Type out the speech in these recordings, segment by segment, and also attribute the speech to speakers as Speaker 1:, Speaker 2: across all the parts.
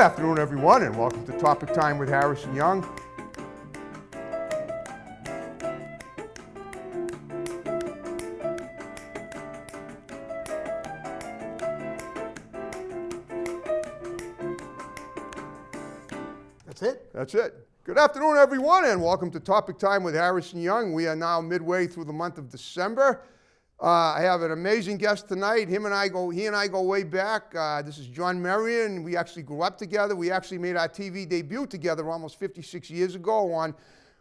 Speaker 1: afternoon, everyone, and welcome to Topic Time with Harrison Young.
Speaker 2: That's it?
Speaker 1: That's it. Good afternoon, everyone, and welcome to Topic Time with Harrison Young. We are now midway through the month of December. I have an amazing guest tonight. He and I go way back. This is John Merian. We actually grew up together. We actually made our TV debut together almost 56 years ago on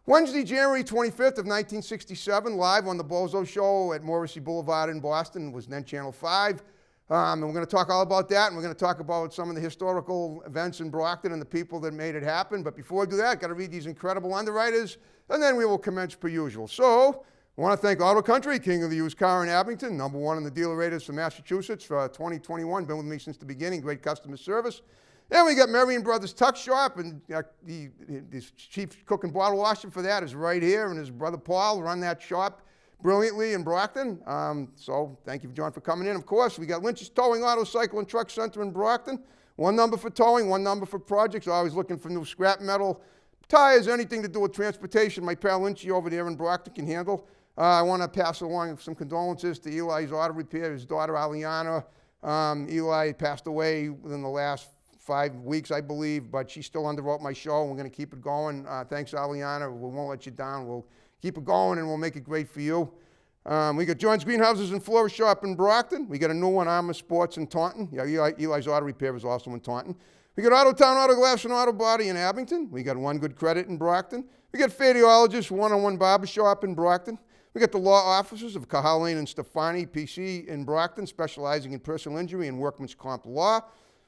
Speaker 1: Wednesday, January 25th of 1967, live on the Bozo show at Morrissey Boulevard in Boston. It was then Channel 5. And we're going to talk all about that, and we're going to talk about some of the historical events in Brockton and the people that made it happen. But before I do that, I've got to read these incredible underwriters, and then we will commence per usual. So, I want to thank Auto Country, king of the used car in Abington, #1 in the dealer raters for Massachusetts for 2021. Been with me since the beginning, great customer service. And we got Merian Brothers Tuck Shop, and the chief cook and bottle washer for that is right here, and his brother Paul run that shop brilliantly in Brockton. So thank you, John, for coming in. Of course, we got Lynch's Towing Auto Cycle and Truck Center in Brockton. One number for towing, one number for projects. Always looking for new scrap metal, tires, anything to do with transportation. My pal Lynchy over there in Brockton can handle. I want to pass along some condolences to Eli's Auto Repair, his daughter Aliana. Eli passed away within the last 5 weeks, I believe, but she still underwrote my show. We're going to keep it going. Thanks, Aliana. We won't let you down. We'll keep it going, and we'll make it great for you. We got John's Greenhouses and Florist Shop in Brockton. We got a new one, Armor Sports in Taunton. Yeah, Eli's Auto Repair is also in Taunton. We got Auto Town Auto Glass and Auto Body in Abington. We got One Good Credit in Brockton. We got Fadeologist One-on-One Barber Shop in Brockton. We got the law offices of Cahalan and Stefani, PC in Brockton, specializing in personal injury and workman's comp law.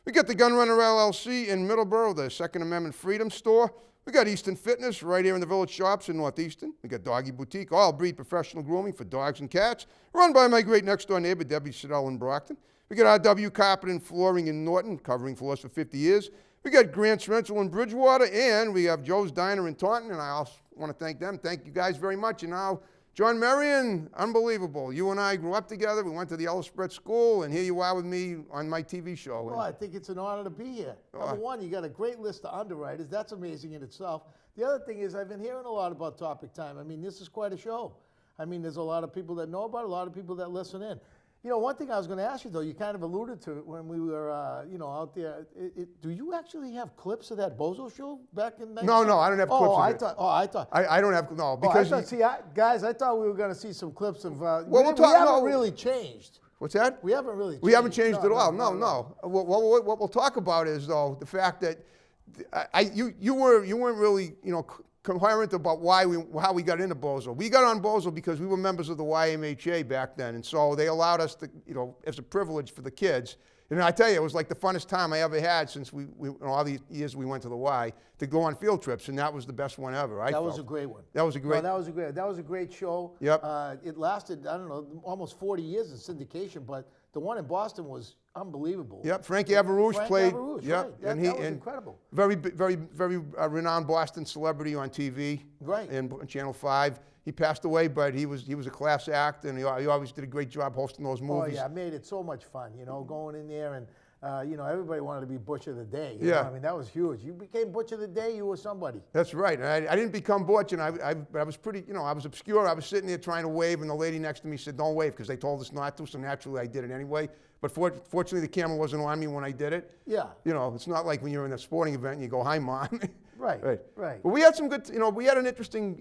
Speaker 1: We got the Gunrunner LLC in Middleborough, the Second Amendment Freedom Store. We got Easton Fitness right here in the Village Shops in Northeastern. We got Doggy Boutique, all breed professional grooming for dogs and cats, run by my great next door neighbor, Debbie Siddell in Brockton. We got RW Carpet and Flooring in Norton, covering floors for 50 years. We got Grant's Rental in Bridgewater, and we have Joe's Diner in Taunton, and I also want to thank them. Thank you guys very much. And now, John Merian, unbelievable. You and I grew up together. We went to the Ellis School, and here you are with me on my TV show.
Speaker 2: Well, I think it's an honor to be here. Number one, you got a great list of underwriters. That's amazing in itself. The other thing is I've been hearing a lot about Topic Time. I mean, this is quite a show. I mean, there's a lot of people that know about it, a lot of people that listen in. You know, one thing I was going to ask you, though, you kind of alluded to it when we were, out there. Do you actually have clips of that Bozo show back in 19?
Speaker 1: No, I don't have clips of it.
Speaker 2: I thought.
Speaker 1: I don't have, no, because...
Speaker 2: guys, I thought we were going to see some clips of...
Speaker 1: we
Speaker 2: haven't really changed.
Speaker 1: What's that?
Speaker 2: We haven't really changed.
Speaker 1: We haven't changed at all. No. What we'll talk about is, though, the fact that you weren't really, coherent about how we got into Bozo. We got on Bozo because we were members of the YMHA back then, and so they allowed us to, as a privilege for the kids. And I tell you, it was like the funnest time I ever had since we all the years we went to the Y, to go on field trips, and that was the best one ever.
Speaker 2: That was a great one.
Speaker 1: That was a great.
Speaker 2: No, that was a great show.
Speaker 1: Yep.
Speaker 2: It lasted, I don't know, almost 40 years in syndication, but the one in Boston was unbelievable.
Speaker 1: Yep, Frank Avarouche played.
Speaker 2: Avarouche,
Speaker 1: yep,
Speaker 2: right. That was incredible.
Speaker 1: Very renowned Boston celebrity on TV.
Speaker 2: Right.
Speaker 1: And Channel 5. He passed away, but he was a class act, and he always did a great job hosting those movies.
Speaker 2: Oh yeah, made it so much fun. Going in there and. Everybody wanted to be Butch of the Day.
Speaker 1: Yeah.
Speaker 2: I mean, that was huge. You became Butch of the Day, you were somebody.
Speaker 1: That's right. I didn't become Butch, and I was pretty, I was obscure. I was sitting there trying to wave, and the lady next to me said, don't wave, because they told us not to, so naturally I did it anyway. But fortunately, the camera wasn't on me when I did it.
Speaker 2: Yeah.
Speaker 1: It's not like when you're in a sporting event and you go, hi, Mom.
Speaker 2: Right.
Speaker 1: But we had some good, we had an interesting,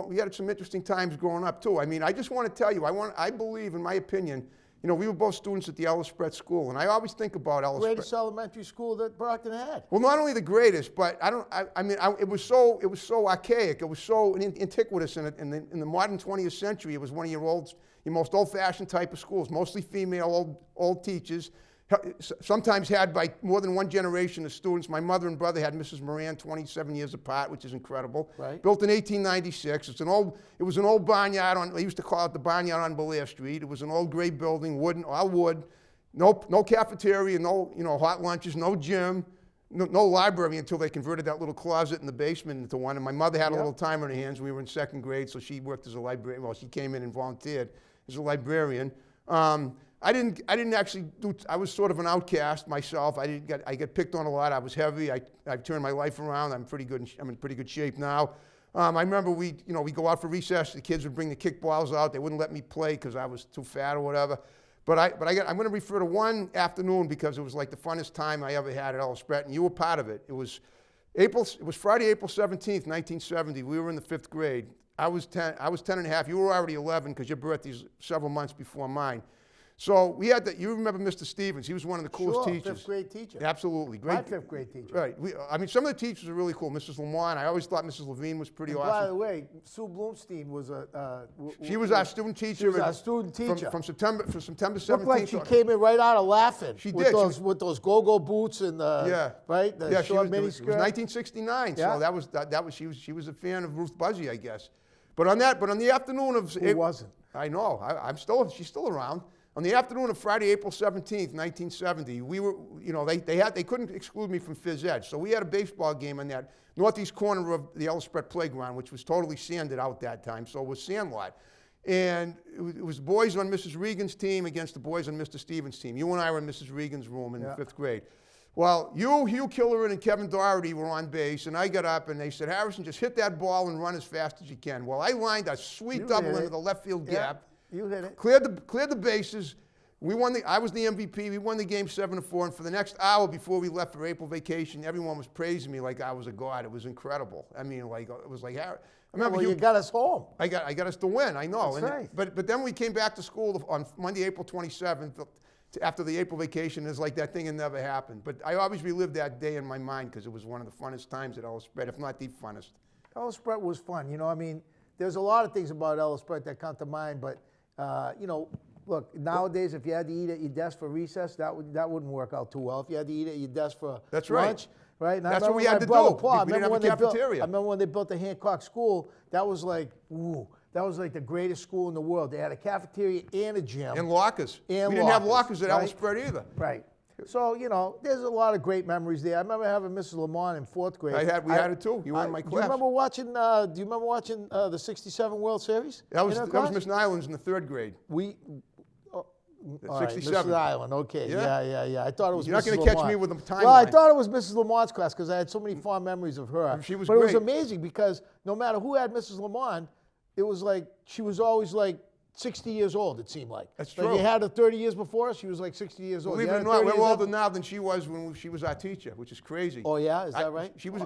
Speaker 1: we had some interesting times growing up, too. I mean, I just want to tell you, I believe, in my opinion, we were both students at the Ellis School, and I always think about Ellis.
Speaker 2: Greatest elementary school that Brockton had.
Speaker 1: Well, not only the greatest, but it was so archaic. It was so antiquitous in the modern 20th century. It was one of your most old-fashioned type of schools, mostly female old teachers. Sometimes had by more than one generation of students. My mother and brother had Mrs. Merian 27 years apart, which is incredible.
Speaker 2: Right.
Speaker 1: Built in 1896. It was an old barnyard they used to call it the barnyard on Belair Street. It was an old gray building, all wood. No cafeteria, no hot lunches, no gym, no library until they converted that little closet in the basement into one. And my mother had a little time on her hands. We were in second grade, so she worked as a librarian. Well, she came in and volunteered as a librarian. I didn't actually do. I was sort of an outcast myself. I get picked on a lot. I was heavy. I've turned my life around. I'm in pretty good shape now. I remember we go out for recess. The kids would bring the kickballs out. They wouldn't let me play because I was too fat or whatever. I'm going to refer to one afternoon because it was like the funnest time I ever had at Ellis, and you were part of it. It was Friday, April 17th, 1970. We were in the 5th grade. I was 10 and a half. You were already 11 because your birthday's several months before mine. So we had you remember Mr. Stevens. He was one of the coolest teachers.
Speaker 2: 5th grade teacher.
Speaker 1: Absolutely. Great.
Speaker 2: My 5th grade teacher.
Speaker 1: Right. Some of the teachers are really cool. Mrs. Lamont, I always thought Mrs. Levine was pretty awesome.
Speaker 2: By the way, Sue Bloomstein was
Speaker 1: she was our student teacher.
Speaker 2: She was our student teacher.
Speaker 1: From September 17th.
Speaker 2: Looked like she came in right out of laughing.
Speaker 1: She
Speaker 2: with
Speaker 1: did.
Speaker 2: With those go-go boots and right? The short mini skirt.
Speaker 1: It was 1969,
Speaker 2: yeah.
Speaker 1: so that was she was a fan of Ruth Buzzy, I guess. But on the afternoon of
Speaker 2: Who wasn't?
Speaker 1: I know. She's still around. On the afternoon of Friday, April 17th, 1970, we were, they couldn't exclude me from phys ed. So we had a baseball game on that northeast corner of the Ellis playground, which was totally sanded out that time. So it was sandlot. And it was boys on Mrs. Regan's team against the boys on Mr. Stevens' team. You and I were in Mrs. Regan's room in the 5th grade. Well, Hugh Killeran and Kevin Doherty were on base, and I got up and they said, Harrison, just hit that ball and run as fast as you can. Well, I lined a sweet double into the left field gap.
Speaker 2: You hit it.
Speaker 1: Cleared the bases. I was the MVP. We won the game 7-4. And for the next hour before we left for April vacation, everyone was praising me like I was a god. It was incredible. I mean, it was like, I remember
Speaker 2: you got us home.
Speaker 1: I got us to win. I know.
Speaker 2: That's right.
Speaker 1: But then we came back to school on Monday, April 27th. After the April vacation, it's like that thing had never happened. But I always relived that day in my mind because it was one of the funnest times at Ellis, if not the funnest.
Speaker 2: Ellis was fun. I mean, there's a lot of things about Ellis that come to mind, but look, nowadays, if you had to eat at your desk for recess, that wouldn't work out too well. If you had to eat at your desk for lunch, right? And
Speaker 1: that's what we had to do.
Speaker 2: Paul,
Speaker 1: we didn't have a cafeteria.
Speaker 2: I remember when they built the Hancock School, that was like, ooh, that was like the greatest school in the world. They had a cafeteria and a gym.
Speaker 1: And lockers.
Speaker 2: We
Speaker 1: didn't have lockers at Ellis either.
Speaker 2: Right. So, there's a lot of great memories there. I remember having Mrs. Lamont in 4th grade.
Speaker 1: We had it too. You were in my class.
Speaker 2: Do you remember watching the 67 World Series?
Speaker 1: That was Miss Nyland's in the 3rd grade.
Speaker 2: All right,
Speaker 1: 67.
Speaker 2: Mrs. Island, okay. Yeah. I thought it was
Speaker 1: You're
Speaker 2: Mrs.
Speaker 1: not going to catch me with a timeline.
Speaker 2: Well, I thought it was Mrs. Lamont's class because I had so many fond memories of her.
Speaker 1: She was
Speaker 2: great. It was
Speaker 1: great.
Speaker 2: amazing because no matter who had Mrs. Lamont, it was like she was always like 60 years old, it seemed like.
Speaker 1: That's
Speaker 2: true. You had her 30 years before, she was like 60 years old.
Speaker 1: Believe it or not, we're older now than she was when she was our teacher, which is crazy.
Speaker 2: Oh, yeah? Is that right?
Speaker 1: She was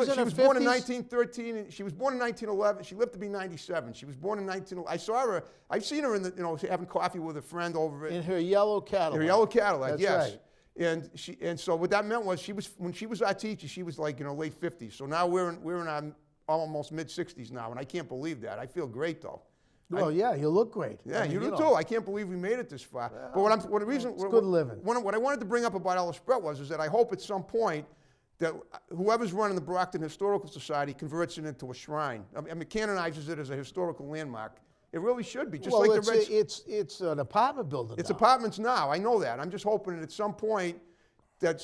Speaker 2: in her
Speaker 1: born in
Speaker 2: 50s?
Speaker 1: 1913. And she was born in 1911. She lived to be 97. She was born in 1911. I saw her. I've seen her having coffee with a friend over
Speaker 2: in her yellow Cadillac.
Speaker 1: Her yellow Cadillac,
Speaker 2: That's
Speaker 1: yes.
Speaker 2: right.
Speaker 1: And so what that meant was when she was our teacher, she was like late 50s. So now we're in our almost mid 60s now, and I can't believe that. I feel great though.
Speaker 2: Oh yeah, you look great.
Speaker 1: Yeah, you do too. I can't believe we made it this far.
Speaker 2: Well,
Speaker 1: but
Speaker 2: it's good living.
Speaker 1: What I wanted to bring up about Ellis is that I hope at some point that whoever's running the Brockton Historical Society converts it into a shrine. I mean, canonizes it as a historical landmark. It really should be. Just like the Red.
Speaker 2: It's an apartment building.
Speaker 1: It's
Speaker 2: now.
Speaker 1: apartments now. I know that. I'm just hoping that at some point that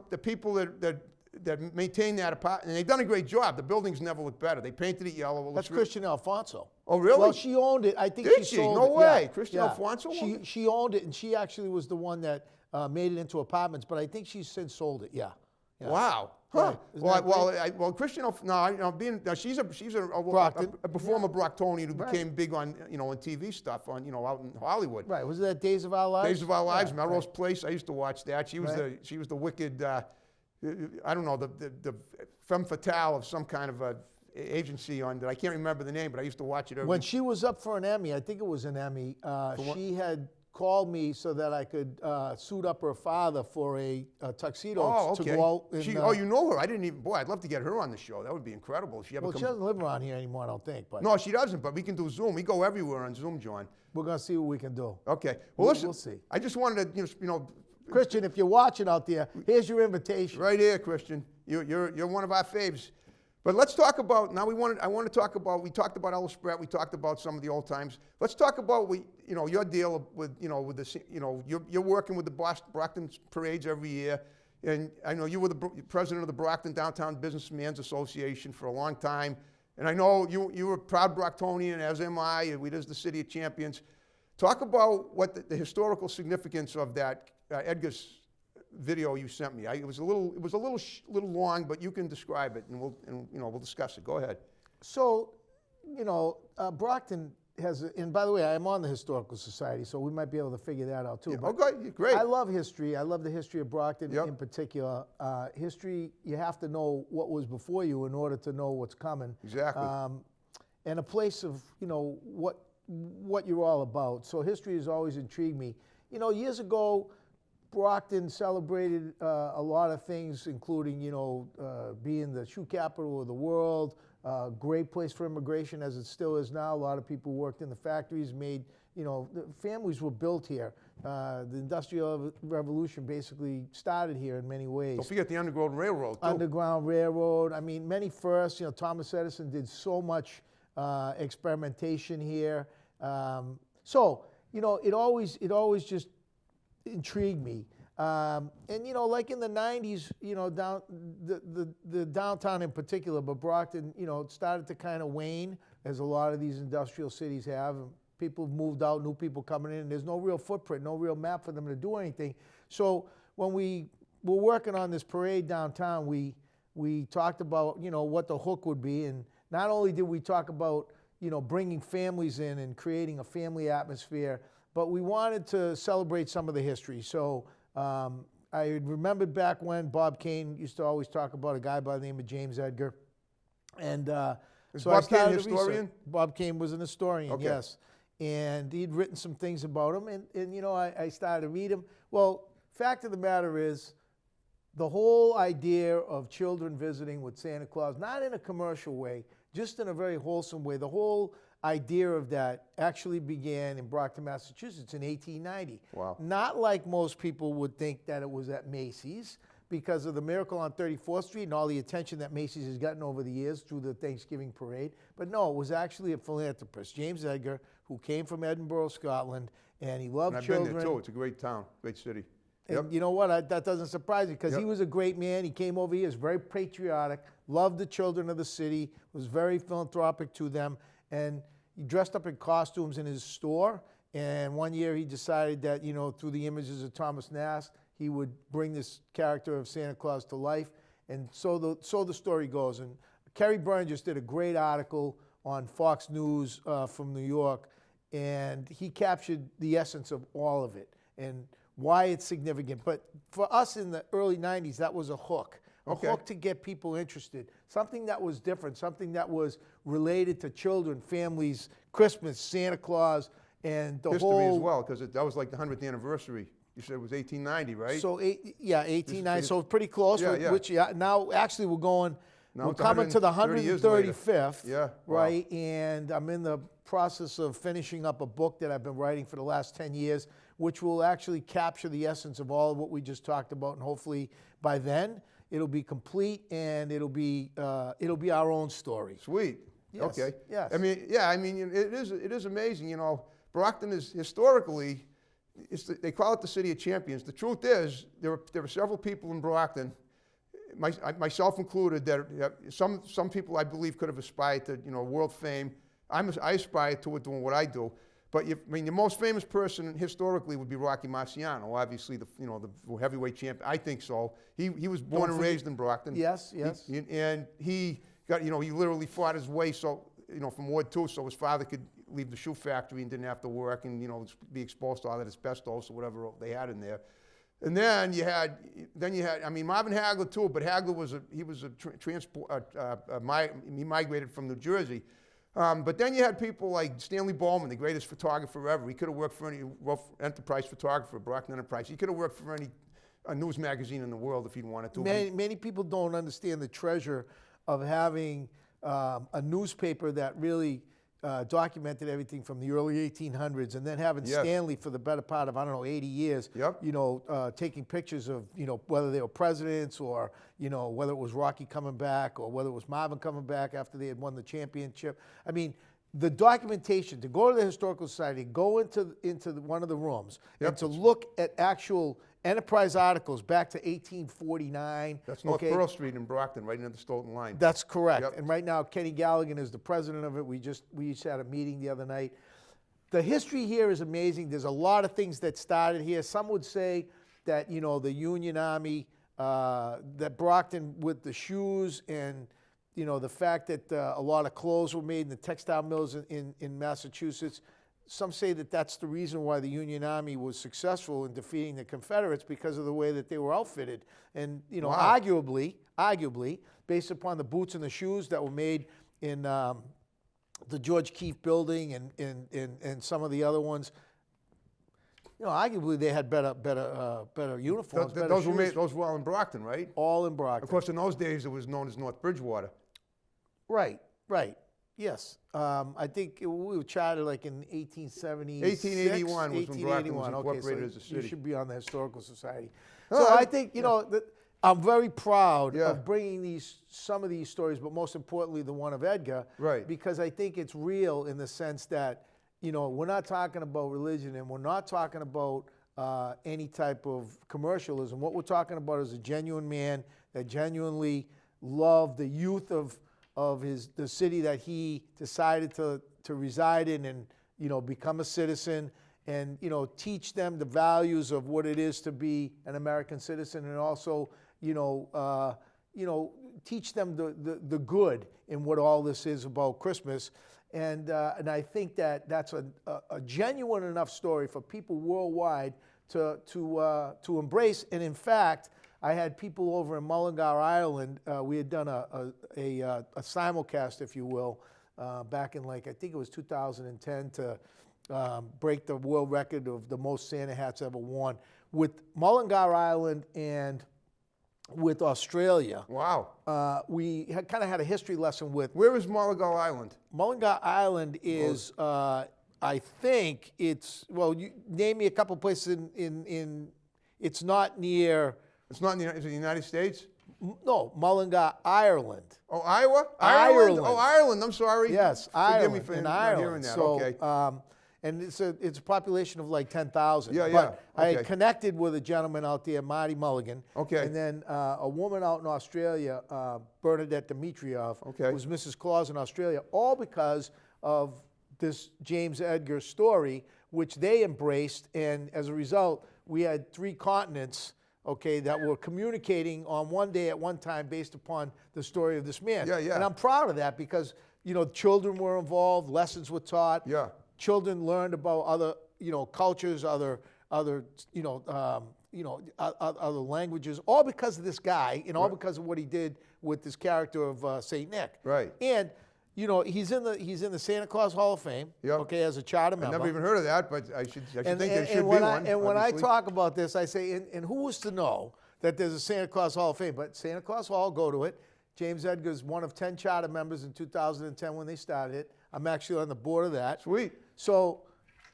Speaker 1: the people that maintain that apartment, and they've done a great job. The buildings never look better. They painted it yellow.
Speaker 2: That's Christian Alfonso.
Speaker 1: Oh, really?
Speaker 2: Well, she owned it. I think
Speaker 1: Did
Speaker 2: she sold it.
Speaker 1: No way.
Speaker 2: Yeah.
Speaker 1: Christian Alfonso?
Speaker 2: She owned it, and she actually was the one that made it into apartments, but I think she's since sold it, yeah.
Speaker 1: Wow. Huh.
Speaker 2: Right.
Speaker 1: Christian, she's a former Brocktonian who became big on on TV stuff out in Hollywood.
Speaker 2: Right. Was it that Days of Our Lives?
Speaker 1: Days of Our Lives, Melrose Place. I used to watch that. She was the wicked. I don't know, the femme fatale of some kind of a agency on that. I can't remember the name, but I used to watch it.
Speaker 2: When she was up for an Emmy, I think it was an Emmy. She had called me so that I could suit up her father for a tuxedo to go out.
Speaker 1: You know her? I didn't even. Boy, I'd love to get her on the show. That would be incredible. She
Speaker 2: doesn't live around here anymore, I don't think. But
Speaker 1: no, she doesn't. But we can do Zoom. We go everywhere on Zoom, John.
Speaker 2: We're gonna see what we can do.
Speaker 1: Okay. Well, listen.
Speaker 2: We'll see.
Speaker 1: I just wanted to,
Speaker 2: Christian, if you're watching out there, here's your invitation.
Speaker 1: Right here, Christian. You're one of our faves. But let's talk about now. I want to talk about. We talked about Ellis Brett. We talked about some of the old times. Let's talk about your deal with with this. You're working with the Brockton parades every year, and I know you were the president of the Brockton Downtown Businessmen's Association for a long time. And I know you were a proud Brocktonian, as am I. We is the City of Champions. Talk about what the historical significance of that Edgar's video you sent me. It was a little long, but you can describe it, and we'll discuss it. Go ahead.
Speaker 2: So, Brockton has, and by the way, I'm on the Historical Society, so we might be able to figure that out too.
Speaker 1: Yeah,
Speaker 2: But
Speaker 1: okay, great.
Speaker 2: I love history. I love the history of Brockton
Speaker 1: Yep.
Speaker 2: in particular. History, you have to know what was before you in order to know what's coming.
Speaker 1: Exactly.
Speaker 2: And a place of, what you're all about. So history has always intrigued me. Years ago, Brockton celebrated a lot of things, including, being the shoe capital of the world, great place for immigration as it still is now. A lot of people worked in the factories, made, the families were built here. The Industrial Revolution basically started here in many ways.
Speaker 1: Don't forget the Underground Railroad, too.
Speaker 2: Underground Railroad. I mean, many firsts. Thomas Edison did so much experimentation here. So, it always just intrigued me. And like in the 90s, down the downtown in particular, but Brockton, it started to kind of wane, as a lot of these industrial cities have. And people have moved out, new people coming in, and there's no real footprint, no real map for them to do anything. So when we were working on this parade downtown, we talked about, what the hook would be. And not only did we talk about, bringing families in and creating a family atmosphere, but we wanted to celebrate some of the history. So I remembered back when Bob Kane used to always talk about a guy by the name of James Edgar. And
Speaker 1: Is
Speaker 2: so
Speaker 1: Bob
Speaker 2: I
Speaker 1: Kane a
Speaker 2: started to
Speaker 1: historian?
Speaker 2: research. Bob Kane was an historian,
Speaker 1: Okay.
Speaker 2: yes. And he'd written some things about him, and I started to read him. Well, fact of the matter is, the whole idea of children visiting with Santa Claus, not in a commercial way, just in a very wholesome way, the whole idea of that actually began in Brockton, Massachusetts in 1890.
Speaker 1: Wow.
Speaker 2: Not like most people would think that it was at Macy's, because of the Miracle on 34th Street and all the attention that Macy's has gotten over the years through the Thanksgiving parade. But no, it was actually a philanthropist, James Edgar, who came from Edinburgh, Scotland, and he loved
Speaker 1: And I've
Speaker 2: children.
Speaker 1: been there, too. It's a great town, great city.
Speaker 2: And you know what? That doesn't surprise me, because he was a great man. He came over here, was very patriotic, loved the children of the city, was very philanthropic to them, and he dressed up in costumes in his store. And one year he decided that, through the images of Thomas Nast, he would bring this character of Santa Claus to life. And so the story goes. And Kerry Byrne just did a great article on Fox News from New York, and he captured the essence of all of it and why it's significant. But for us in the early 90s, that was a hook. A hook to get people interested. Something that was different, something that was related to children, families, Christmas, Santa Claus, and the
Speaker 1: History
Speaker 2: whole...
Speaker 1: as well, because that was like the 100th anniversary. You said it was 1890, right?
Speaker 2: So, 1890, so pretty close.
Speaker 1: Yeah.
Speaker 2: Which, now, actually, we're
Speaker 1: it's
Speaker 2: coming to the
Speaker 1: 130 years later.
Speaker 2: 135th.
Speaker 1: Yeah, wow.
Speaker 2: Right? And I'm in the process of finishing up a book that I've been writing for the last 10 years, which will actually capture the essence of all of what we just talked about. And hopefully by then, it'll be complete, and it'll be our own story.
Speaker 1: Sweet.
Speaker 2: Yes,
Speaker 1: Okay.
Speaker 2: yes.
Speaker 1: I mean, it is amazing. Brockton is historically, they call it the city of champions. The truth is, there are several people in Brockton, myself included, that some people I believe could have aspired to world fame. I aspire to it doing what I do. But the most famous person historically would be Rocky Marciano, obviously the heavyweight champion. I think so. He was born and raised in Brockton.
Speaker 2: Yes.
Speaker 1: And he got he literally fought his way from Ward 2, so his father could leave the shoe factory and didn't have to work and be exposed to all that asbestos or whatever they had in there. And then you had Marvin Hagler too, but Hagler he migrated from New Jersey. But then you had people like Stanley Bowman, the greatest photographer ever. He could have worked for any enterprise photographer, Brockton Enterprise. He could have worked for any news magazine in the world if he wanted to.
Speaker 2: Many people don't understand the treasure of having a newspaper that really documented everything from the early 1800s, and then having Stanley for the better part of, 80 years, taking pictures of, whether they were presidents or, whether it was Rocky coming back or whether it was Marvin coming back after they had won the championship. I mean, the documentation, to go to the Historical Society, go into one of the rooms, and to look at actual Enterprise articles back to 1849.
Speaker 1: That's North Pearl Street in Brockton, right near the Stoughton line.
Speaker 2: That's correct. And right now, Kenny Galligan is the president of it. We just had a meeting the other night. the history here is amazing. There's a lot of things that started here. Some would say that, the Union Army, that Brockton with the shoes and, the fact that a lot of clothes were made in the textile mills in Massachusetts. Some say that that's the reason why the Union Army was successful in defeating the Confederates, because of the way that they were outfitted. And,
Speaker 1: Wow.
Speaker 2: arguably, based upon the boots and the shoes that were made in the George Keefe building and some of the other ones, arguably they had better uniforms. Better
Speaker 1: Those were
Speaker 2: shoes.
Speaker 1: made. Those were all in Brockton, right?
Speaker 2: All in Brockton.
Speaker 1: Of course, in those days, it was known as North Bridgewater.
Speaker 2: Right. Yes. I think we were chartered like in 1876.
Speaker 1: 1881 was when Brockton was incorporated as a city.
Speaker 2: You should be on the Historical Society.
Speaker 1: Oh,
Speaker 2: So I think, that I'm very proud
Speaker 1: Yeah.
Speaker 2: of bringing some of these stories, but most importantly, the one of Edgar.
Speaker 1: Right.
Speaker 2: Because I think it's real in the sense that, we're not talking about religion and we're not talking about any type of commercialism. What we're talking about is a genuine man that genuinely loved the youth of the city that he decided to reside in and, become a citizen and, teach them the values of what it is to be an American citizen, and also, teach them the good in what all this is about Christmas. And I think that that's a genuine enough story for people worldwide to embrace. And in fact, I had people over in Mullingar, Ireland. We had done a simulcast, if you will, back in I think it was 2010 to break the world record of the most Santa hats ever worn with Mullingar Island and with Australia.
Speaker 1: Wow.
Speaker 2: We kind of had a history lesson with.
Speaker 1: Where is Mullingar Island?
Speaker 2: Mullingar Island is, I think it's, you name me a couple places in it's not near.
Speaker 1: It's not in the, is it the United States?
Speaker 2: No, Mullingar, Ireland.
Speaker 1: Oh, Iowa?
Speaker 2: Ireland.
Speaker 1: Oh, Ireland. I'm sorry.
Speaker 2: Yes,
Speaker 1: Forgive
Speaker 2: Ireland.
Speaker 1: me for
Speaker 2: in
Speaker 1: not
Speaker 2: Ireland.
Speaker 1: hearing that.
Speaker 2: So,
Speaker 1: Okay.
Speaker 2: and it's a population of like 10,000.
Speaker 1: Yeah,
Speaker 2: But
Speaker 1: yeah.
Speaker 2: I
Speaker 1: Okay.
Speaker 2: had connected with a gentleman out there, Marty Mulligan.
Speaker 1: Okay.
Speaker 2: And then a woman out in Australia, Bernadette Dimitrov,
Speaker 1: Okay.
Speaker 2: was Mrs. Claus in Australia, all because of this James Edgar story, which they embraced. And as a result, we had 3 continents, that were communicating on one day at one time based upon the story of this man.
Speaker 1: Yeah, yeah.
Speaker 2: And I'm proud of that because, children were involved, lessons were taught.
Speaker 1: Yeah.
Speaker 2: Children learned about other, cultures, other languages, all because of this guy, and all because of what he did with this character of Saint Nick.
Speaker 1: Right.
Speaker 2: And he's in the Santa Claus Hall of Fame.
Speaker 1: Yep.
Speaker 2: As a charter member.
Speaker 1: I've never even heard of that, but I should think there should be
Speaker 2: when
Speaker 1: one.
Speaker 2: when I
Speaker 1: obviously.
Speaker 2: talk about this, I say, and who was to know that there's a Santa Claus Hall of Fame? But Santa Claus Hall, go to it. James Edgar's one of 10 charter members in 2010 when they started it. I'm actually on the board of that.
Speaker 1: Sweet.
Speaker 2: So,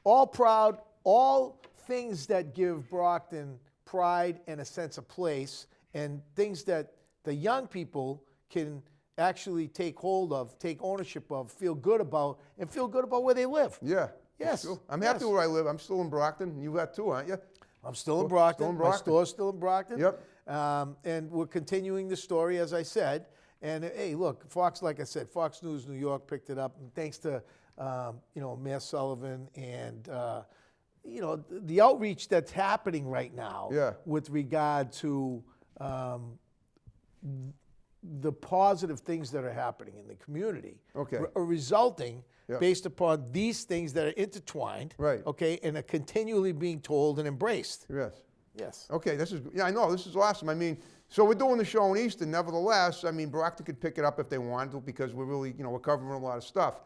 Speaker 2: all proud, all things that give Brockton pride and a sense of place, and things that the young people can actually take hold of, take ownership of, feel good about, and feel good about where they live.
Speaker 1: Yeah.
Speaker 2: Yes.
Speaker 1: I'm happy
Speaker 2: yes.
Speaker 1: where I live. I'm still in Brockton. You got too, aren't you?
Speaker 2: I'm still in Brockton.
Speaker 1: Still in
Speaker 2: My
Speaker 1: Brockton.
Speaker 2: store's still in Brockton.
Speaker 1: Yep.
Speaker 2: And we're continuing the story, as I said. And hey, look, Fox, like I said, Fox News New York picked it up. And thanks to, Mayor Sullivan and, the outreach that's happening right now
Speaker 1: Yeah.
Speaker 2: with regard to the positive things that are happening in the community
Speaker 1: Okay.
Speaker 2: are resulting
Speaker 1: Yeah.
Speaker 2: based upon these things that are intertwined,
Speaker 1: Right.
Speaker 2: and are continually being told and embraced.
Speaker 1: Yes.
Speaker 2: Yes.
Speaker 1: Okay, I know, this is awesome. I mean, so we're doing the show in Easton. Nevertheless, I mean, Brockton could pick it up if they wanted to because we're really, we're covering a lot of stuff.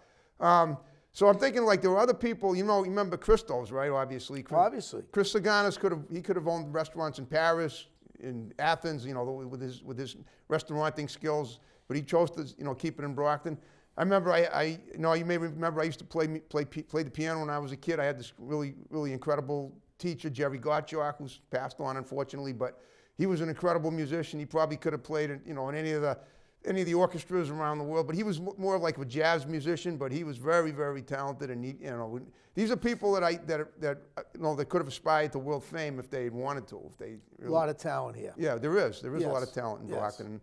Speaker 1: So I'm thinking there were other people, you remember Christos, right? Obviously.
Speaker 2: Obviously.
Speaker 1: Chris Saganas could have owned restaurants in Paris, in Athens, with his restauranting skills, but he chose to, keep it in Brockton. I remember, you may remember I used to play the piano when I was a kid. I had this really, really incredible teacher, Jerry Gottschalk, who's passed on, unfortunately, but he was an incredible musician. He probably could have played, in any of the orchestras around the world, but he was more like a jazz musician, but he was very, very talented. And these are people that could have aspired to world fame if they had wanted to. If they really,
Speaker 2: A lot of talent here.
Speaker 1: yeah, there is a lot of
Speaker 2: Yes.
Speaker 1: talent in
Speaker 2: Yes.
Speaker 1: Brockton,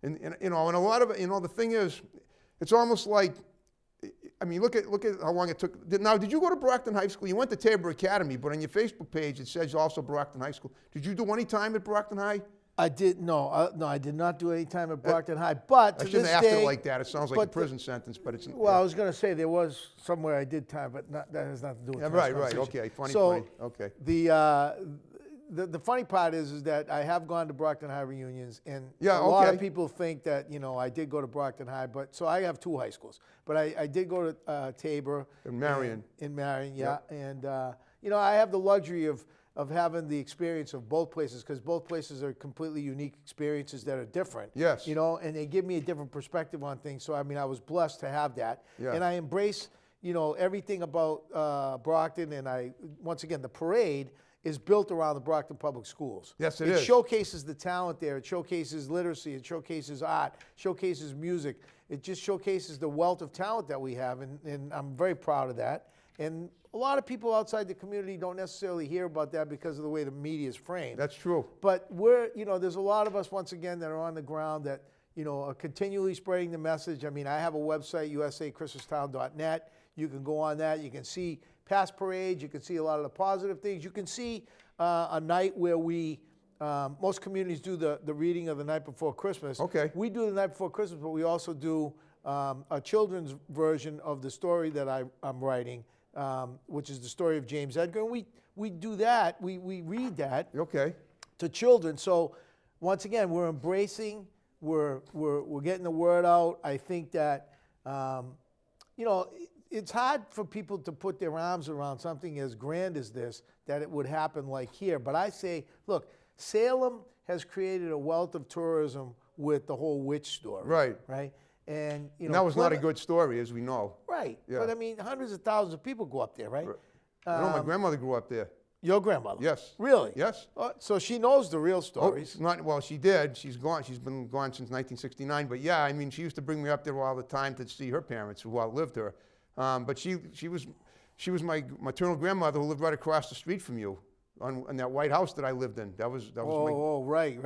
Speaker 1: and a lot of it. The thing is, it's almost like, I mean, look at how long it took. Now, did you go to Brockton High School? You went to Tabor Academy, but on your Facebook page it says also Brockton High School. Did you do any time at Brockton High?
Speaker 2: I did no, I did not do any time at Brockton High. But
Speaker 1: I
Speaker 2: to
Speaker 1: shouldn't
Speaker 2: this
Speaker 1: have asked
Speaker 2: day,
Speaker 1: it like that. It sounds like a prison sentence, but it's.
Speaker 2: well, I was going to say there was somewhere I did time, but that has nothing to do with
Speaker 1: Yeah, right.
Speaker 2: conversation.
Speaker 1: Okay, funny. Okay.
Speaker 2: The funny part is that I have gone to Brockton High reunions, and
Speaker 1: Yeah,
Speaker 2: a lot of
Speaker 1: okay.
Speaker 2: people think that I did go to Brockton High, but so I have two high schools, but I did go to Tabor
Speaker 1: In Merian.
Speaker 2: in Merian, yeah, and I have the luxury of having the experience of both places, because both places are completely unique experiences that are different.
Speaker 1: Yes.
Speaker 2: And they give me a different perspective on things. So I mean, I was blessed to have that,
Speaker 1: Yeah.
Speaker 2: and I embrace everything about Brockton, and once again the parade is built around the Brockton Public Schools.
Speaker 1: Yes, it
Speaker 2: is.
Speaker 1: is.
Speaker 2: It showcases the talent there. It showcases literacy. It showcases art. Showcases music. It just showcases the wealth of talent that we have, and I'm very proud of that. And a lot of people outside the community don't necessarily hear about that because of the way the media is framed.
Speaker 1: That's true.
Speaker 2: But there's a lot of us, once again, that are on the ground that, are continually spreading the message. I mean, I have a website, usachristmastown.net. You can go on that. You can see past parades. You can see a lot of the positive things. You can see a night where most communities do the reading of the night before Christmas.
Speaker 1: Okay.
Speaker 2: We do the night before Christmas, but we also do a children's version of the story that I'm writing, which is the story of James Edgar. And we do that. We read that
Speaker 1: Okay.
Speaker 2: to children. So once again, we're embracing. We're getting the word out. I think that it's hard for people to put their arms around something as grand as this, that it would happen like here. But I say, look, Salem has created a wealth of tourism with the whole witch story.
Speaker 1: Right.
Speaker 2: Right. And
Speaker 1: And that was not a good story, as we know.
Speaker 2: Right.
Speaker 1: Yeah.
Speaker 2: But I mean, hundreds of thousands of people go up there, right?
Speaker 1: I know my grandmother grew up there.
Speaker 2: Your grandmother?
Speaker 1: Yes.
Speaker 2: Really?
Speaker 1: Yes.
Speaker 2: So she knows the real
Speaker 1: Oh,
Speaker 2: stories.
Speaker 1: well, she did. She's gone. She's been gone since 1969. But yeah, I mean, she used to bring me up there all the time to see her parents who outlived her. But she was my maternal grandmother who lived right across the street from you, in that white house that I lived in. That was
Speaker 2: Right.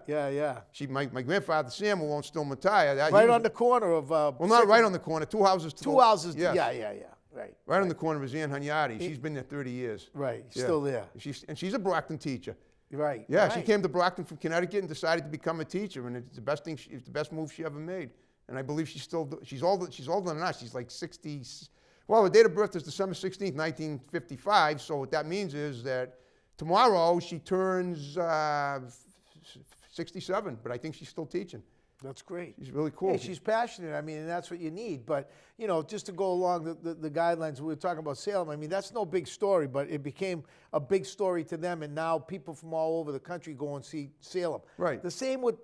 Speaker 2: Yeah.
Speaker 1: my grandfather Sam, who owns Stillman Tire.
Speaker 2: Right on the corner of.
Speaker 1: Well, not right on the corner. Two houses.
Speaker 2: Two houses.
Speaker 1: Yes.
Speaker 2: Yeah. Right.
Speaker 1: Right on the corner of his Aunt Hunyadi. She's been there 30 years.
Speaker 2: Right.
Speaker 1: Yeah.
Speaker 2: Still there.
Speaker 1: She's a Brockton teacher.
Speaker 2: Right.
Speaker 1: Yeah,
Speaker 2: right.
Speaker 1: she came to Brockton from Connecticut and decided to become a teacher, and it's the best thing. It's the best move she ever made. And I believe she's older. She's older than us. She's like 60. Well, her date of birth is December 16th, 1955. So what that means is that tomorrow she turns 67. But I think she's still teaching.
Speaker 2: That's great.
Speaker 1: She's really cool.
Speaker 2: Hey, she's passionate. I mean, and that's what you need. But, just to go along the guidelines, we were talking about Salem. I mean, that's no big story, but it became a big story to them. And now people from all over the country go and see Salem.
Speaker 1: Right.
Speaker 2: The same with,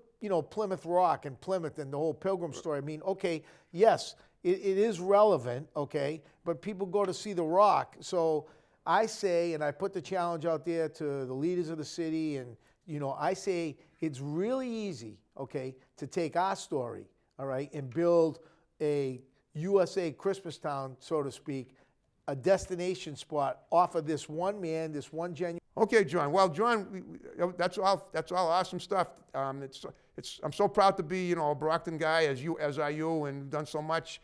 Speaker 2: Plymouth Rock and Plymouth and the whole Pilgrim story. I mean, okay, yes, it is relevant, okay, but people go to see the Rock. So I say, and I put the challenge out there to the leaders of the city, and, I say it's really easy, okay, to take our story, all right, and build a USA Christmas town, so to speak, a destination spot off of this one man, this one genuine.
Speaker 1: Okay, John. Well, John, that's all awesome stuff. I'm so proud to be, a Brockton guy as are you, and done so much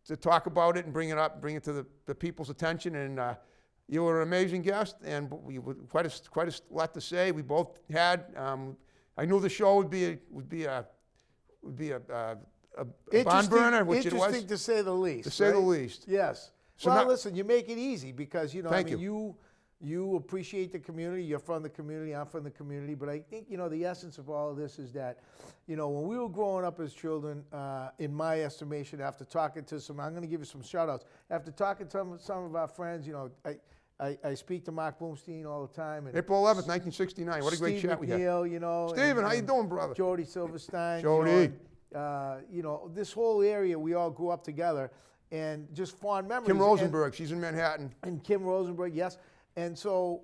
Speaker 1: to talk about it and bring it to the people's attention. And you were an amazing guest, and we quite a lot to say. We both had. I knew the show would be a barn burner, which it was.
Speaker 2: Interesting to say the least.
Speaker 1: To say the least.
Speaker 2: Yes.
Speaker 1: So
Speaker 2: well,
Speaker 1: now,
Speaker 2: listen, you make it easy because,
Speaker 1: Thank you.
Speaker 2: You appreciate the community. You're from the community. I'm from the community. But I think, the essence of all of this is that, when we were growing up as children, in my estimation, after talking to I'm going to give you some shout outs. After talking to some of our friends, I speak to Mark Bloomstein all the time. And
Speaker 1: April 11th, 1969. What a great chat we had.
Speaker 2: McNeil,
Speaker 1: Steven, how you doing, brother?
Speaker 2: Jody Silverstein.
Speaker 1: Jody.
Speaker 2: This whole area, we all grew up together. And just fond memories.
Speaker 1: Kim Rosenberg, she's in Manhattan.
Speaker 2: And Kim Rosenberg, yes. And so,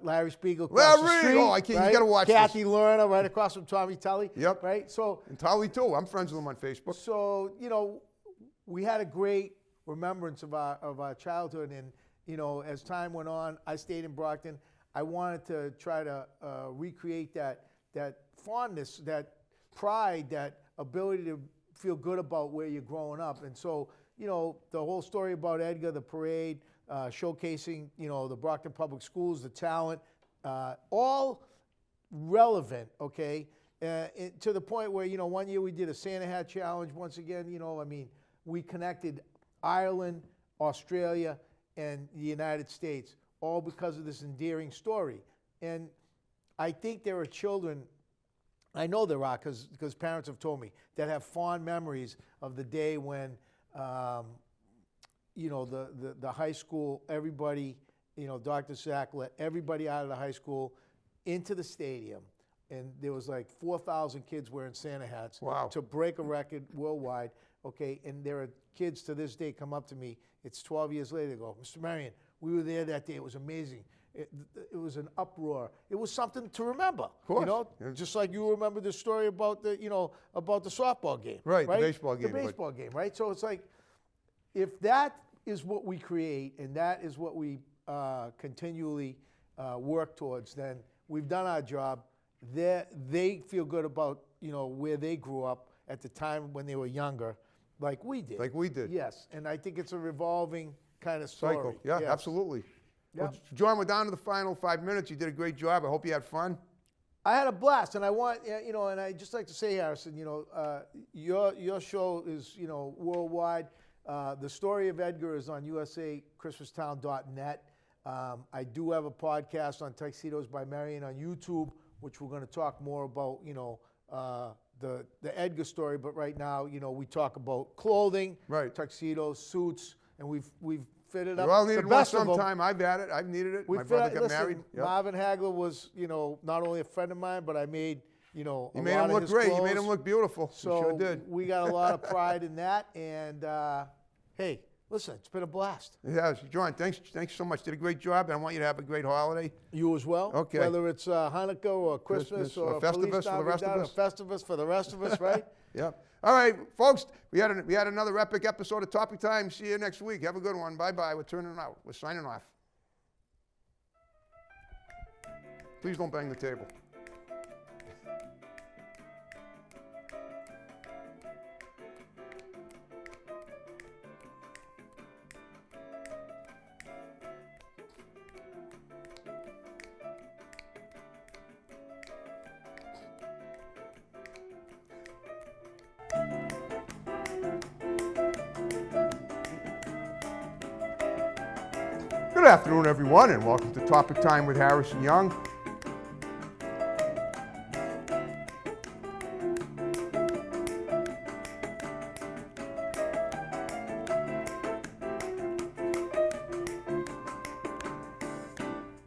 Speaker 2: Larry Spiegel across the street.
Speaker 1: Oh, I can't.
Speaker 2: Right?
Speaker 1: You got to watch
Speaker 2: Kathy
Speaker 1: this.
Speaker 2: Lerner right across from Tommy Tully.
Speaker 1: Yep.
Speaker 2: Right? So,
Speaker 1: And Tolly, too. I'm friends with him on Facebook.
Speaker 2: So, we had a great remembrance of our childhood. And, as time went on, I stayed in Brockton. I wanted to try to recreate that fondness, that pride, that ability to feel good about where you're growing up. And so, you know, the whole story about Edgar, the parade, showcasing, you know, the Brockton Public Schools, the talent, all relevant, okay, to the point where, you know, one year we did a Santa Hat Challenge. Once again, you know, I mean, we connected Ireland, Australia, and the United States, all because of this endearing story. And I think there are children, I know there are, because parents have told me, that have fond memories of the day when, you know, the high school, everybody, you know, Dr. Sack let everybody out of the high school into the stadium. And there was like 4,000 kids wearing Santa hats.
Speaker 1: Wow.
Speaker 2: To break a record worldwide. Okay, and there are kids to this day come up to me, it's 12 years later, they go, Mr. Merian, we were there that day, it was amazing. It was an uproar. It was something to remember. Of
Speaker 1: course.
Speaker 2: You know,
Speaker 1: Yeah.
Speaker 2: just like you remember the story about the, you know, about the softball game.
Speaker 1: Right, the baseball game,
Speaker 2: The baseball game, right? So it's like, if that is what we create and that is what we continually work towards, then we've done our job. They feel good about, you know, where they grew up at the time when they were younger, like we did.
Speaker 1: Like we did.
Speaker 2: Yes, and I think it's a revolving kind of story.
Speaker 1: Cycle. Yeah,
Speaker 2: Yes.
Speaker 1: absolutely.
Speaker 2: Yep.
Speaker 1: Well, John, we're down to the final 5 minutes. You did a great job. I hope you had fun.
Speaker 2: I had a blast, and I want, you know, and I just like to say, Harrison, you know, your show is, you know, worldwide. The story of Edgar is on usachristmastown.net. I do have a podcast on Tuxedos by Merian on YouTube, which we're going to talk more about, you know, the Edgar story. But right now, you know, we talk about clothing,
Speaker 1: Right.
Speaker 2: tuxedos, suits, and we've fitted up
Speaker 1: We all
Speaker 2: the
Speaker 1: needed one
Speaker 2: best of them.
Speaker 1: sometime. I've had it. I've needed it.
Speaker 2: We
Speaker 1: My
Speaker 2: fit-
Speaker 1: brother got
Speaker 2: listen,
Speaker 1: married. Yep.
Speaker 2: Marvin Hagler was, you know, not only a friend of mine, but I made, you know,
Speaker 1: You
Speaker 2: a
Speaker 1: made
Speaker 2: lot
Speaker 1: him
Speaker 2: of
Speaker 1: look
Speaker 2: his
Speaker 1: great. You made
Speaker 2: clothes.
Speaker 1: him look beautiful.
Speaker 2: So
Speaker 1: you sure did.
Speaker 2: we got a lot of pride in that. And hey, listen, it's been a blast.
Speaker 1: Yeah, John, thanks so much. Did a great job, and I want you to have a great holiday.
Speaker 2: You as well.
Speaker 1: Okay.
Speaker 2: Whether it's Hanukkah or Christmas or
Speaker 1: Festivus
Speaker 2: Feliz
Speaker 1: for the rest of
Speaker 2: Navidad
Speaker 1: us.
Speaker 2: or Festivus for the rest of us, right?
Speaker 1: Yeah. All right, folks, we had another epic episode of Topic Time. See you next week. Have a good one. Bye-bye. We're turning out. We're signing off. Please don't bang the table. Good afternoon, everyone, and welcome to Topic Time with Harrison Young.